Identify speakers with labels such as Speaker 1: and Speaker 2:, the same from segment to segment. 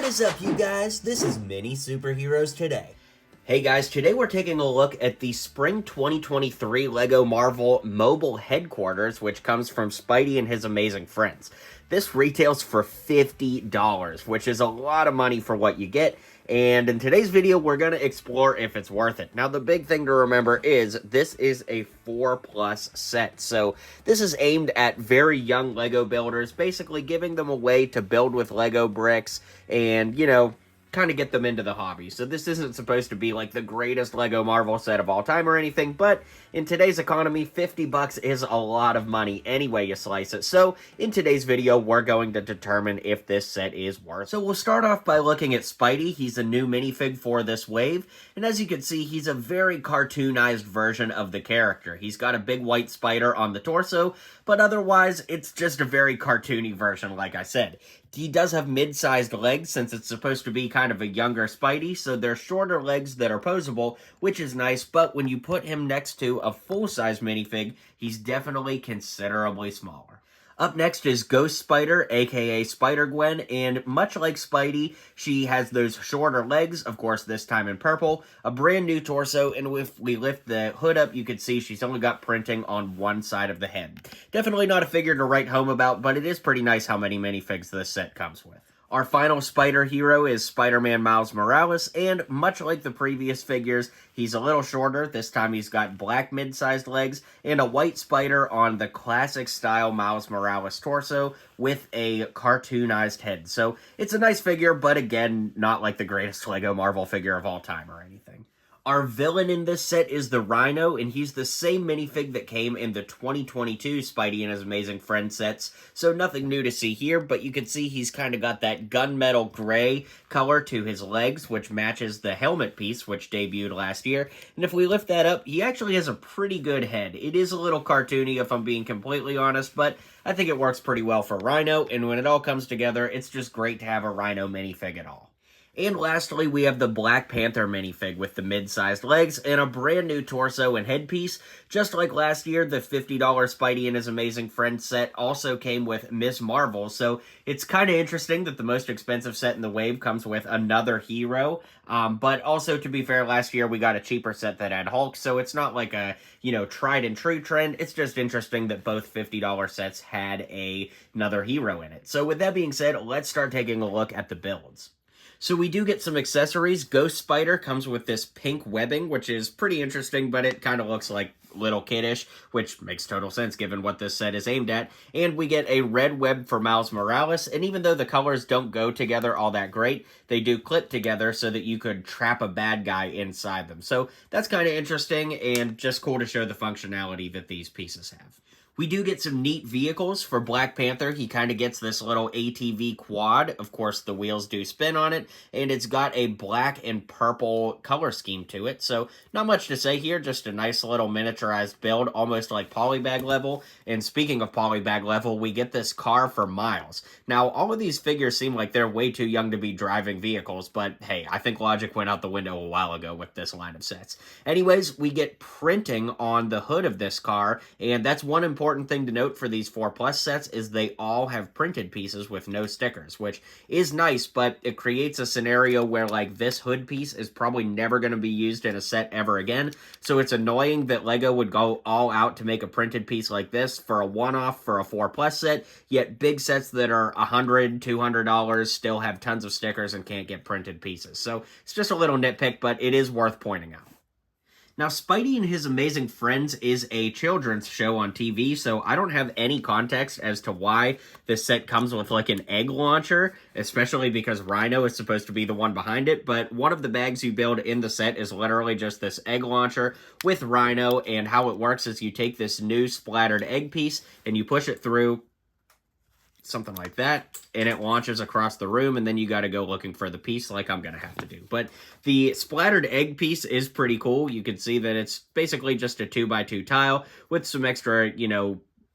Speaker 1: What is up, you guys? This is Mini Superheroes Today.
Speaker 2: Hey guys, today we're taking a look at the Spring 2023 LEGO Marvel Mobile Headquarters, which comes from Spidey and his amazing friends. This retails for $50, which is a lot of money for what you get, and in today's video, we're going to explore if it's worth it. Now, the big thing to remember is this is a 4+ set, so this is aimed at very young LEGO builders, basically giving them a way to build with LEGO bricks and, kind of get them into the hobby. So this isn't supposed to be like the greatest LEGO Marvel set of all time or anything, but in today's economy, $50 is a lot of money any way you slice it. So in today's video, we're going to determine if this set is worth it. So we'll start off by looking at Spidey. He's a new minifig for this wave, and as you can see, he's a very cartoonized version of the character. He's got a big white spider on the torso, but otherwise, it's just a very cartoony version, like I said. He does have mid-sized legs since it's supposed to be kind of a younger Spidey, so they're shorter legs that are posable, which is nice, but when you put him next to a full-size minifig, he's definitely considerably smaller. Up next is Ghost Spider, aka Spider-Gwen, and much like Spidey, she has those shorter legs, of course this time in purple, a brand new torso, and if we lift the hood up, you can see she's only got printing on one side of the head. Definitely not a figure to write home about, but it is pretty nice how many minifigs this set comes with. Our final Spider hero is Spider-Man Miles Morales, and much like the previous figures, he's a little shorter. This time he's got black mid-sized legs and a white spider on the classic style Miles Morales torso with a cartoonized head. So it's a nice figure, but again, not like the greatest LEGO Marvel figure of all time or anything. Our villain in this set is the Rhino, and he's the same minifig that came in the 2022 Spidey and His Amazing Friends sets, so nothing new to see here, but you can see he's kind of got that gunmetal gray color to his legs, which matches the helmet piece, which debuted last year, and if we lift that up, he actually has a pretty good head. It is a little cartoony, if I'm being completely honest, but I think it works pretty well for Rhino, and when it all comes together, it's just great to have a Rhino minifig at all. And lastly, we have the Black Panther minifig with the mid-sized legs and a brand new torso and headpiece. Just like last year, the $50 Spidey and His Amazing Friends set also came with Ms. Marvel, so it's kind of interesting that the most expensive set in the wave comes with another hero. But also, to be fair, last year we got a cheaper set that had Hulk, so it's not like a, tried and true trend. It's just interesting that both $50 sets had another hero in it. So with that being said, let's start taking a look at the builds. So we do get some accessories. Ghost Spider comes with this pink webbing, which is pretty interesting, but it kind of looks like little kiddish, which makes total sense given what this set is aimed at. And we get a red web for Miles Morales, and even though the colors don't go together all that great, they do clip together so that you could trap a bad guy inside them. So that's kind of interesting and just cool to show the functionality that these pieces have. We do get some neat vehicles for Black Panther. He kind of gets this little ATV quad. Of course, the wheels do spin on it, and it's got a black and purple color scheme to it. So not much to say here, just a nice little miniaturized build, almost like polybag level. And speaking of polybag level, we get this car for Miles. Now, all of these figures seem like they're way too young to be driving vehicles, but hey, I think logic went out the window a while ago with this line of sets. Anyways, we get printing on the hood of this car, and that's one important thing to note for these 4+ sets is they all have printed pieces with no stickers, which is nice, but it creates a scenario where like this hood piece is probably never going to be used in a set ever again, so it's annoying that LEGO would go all out to make a printed piece like this for a one-off for a 4+ set, yet big sets that are $100, $200 still have tons of stickers and can't get printed pieces. So it's just a little nitpick, but it is worth pointing out. Now, Spidey and His Amazing Friends is a children's show on TV, so I don't have any context as to why this set comes with like an egg launcher, especially because Rhino is supposed to be the one behind it, but one of the bags you build in the set is literally just this egg launcher with Rhino, and how it works is you take this new splattered egg piece and you push it through, something like that, and it launches across the room, and then you got to go looking for the piece like I'm going to have to do. But the splattered egg piece is pretty cool. You can see that it's basically just a 2x2 tile with some extra,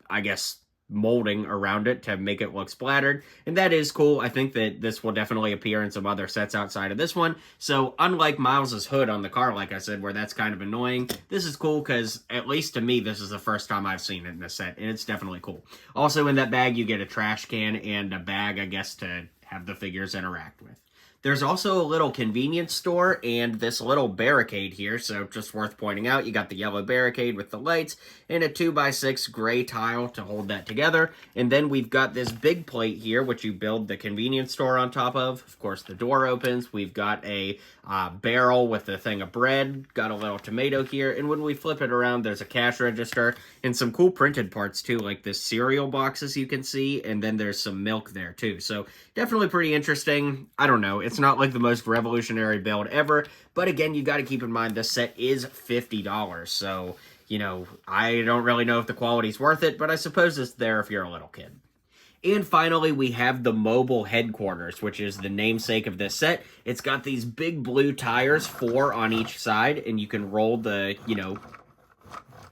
Speaker 2: I guess, molding around it to make it look splattered, and that is cool. I think that this will definitely appear in some other sets outside of this one, so unlike Miles's hood on the car, like I said, where that's kind of annoying, this is cool because, at least to me, this is the first time I've seen it in a set, and it's definitely cool. Also in that bag, you get a trash can and a bag, I guess, to have the figures interact with. There's also a little convenience store and this little barricade here, so just worth pointing out, you got the yellow barricade with the lights and a 2x6 gray tile to hold that together. And then we've got this big plate here, which you build the convenience store on top of. Of course, the door opens. We've got a barrel with a thing of bread, got a little tomato here, and when we flip it around, there's a cash register and some cool printed parts too, like this cereal boxes you can see, and then there's some milk there too. So definitely pretty interesting. I don't know, it's not like the most revolutionary build ever, but again, you got to keep in mind this set is $50, so you know, I don't really know if the quality's worth it, but I suppose it's there if you're a little kid. And finally, we have the mobile headquarters, which is the namesake of this set. It's got these big blue tires, 4 on each side, and you can roll the,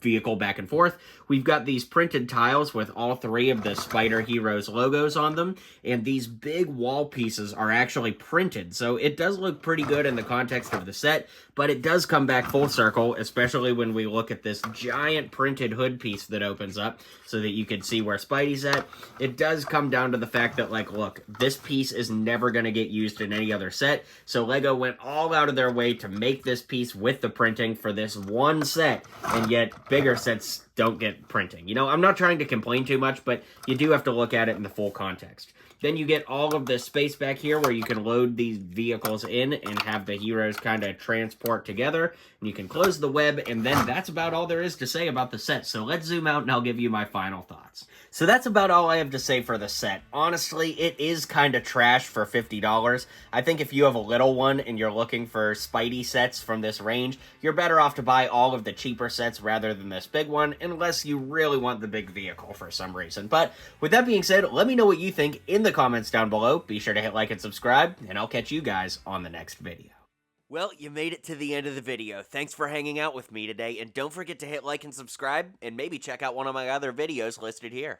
Speaker 2: vehicle back and forth. We've got these printed tiles with all 3 of the Spider Heroes logos on them, and these big wall pieces are actually printed, so it does look pretty good in the context of the set, but it does come back full circle, especially when we look at this giant printed hood piece that opens up so that you can see where Spidey's at. It does come down to the fact that, like, look, this piece is never going to get used in any other set, so LEGO went all out of their way to make this piece with the printing for this one set, and yet bigger sets don't get printing. I'm not trying to complain too much, but you do have to look at it in the full context. Then you get all of the space back here where you can load these vehicles in and have the heroes kind of transport together. And you can close the web, and then that's about all there is to say about the set. So let's zoom out and I'll give you my final thoughts. So that's about all I have to say for the set. Honestly, it is kind of trash for $50. I think if you have a little one and you're looking for Spidey sets from this range, you're better off to buy all of the cheaper sets rather than this big one, unless you really want the big vehicle for some reason. But with that being said, let me know what you think in the comments down below. Be sure to hit like and subscribe, and I'll catch you guys on the next video.
Speaker 1: Well, you made it to the end of the video. Thanks for hanging out with me today, and don't forget to hit like and subscribe, and maybe check out one of my other videos listed here.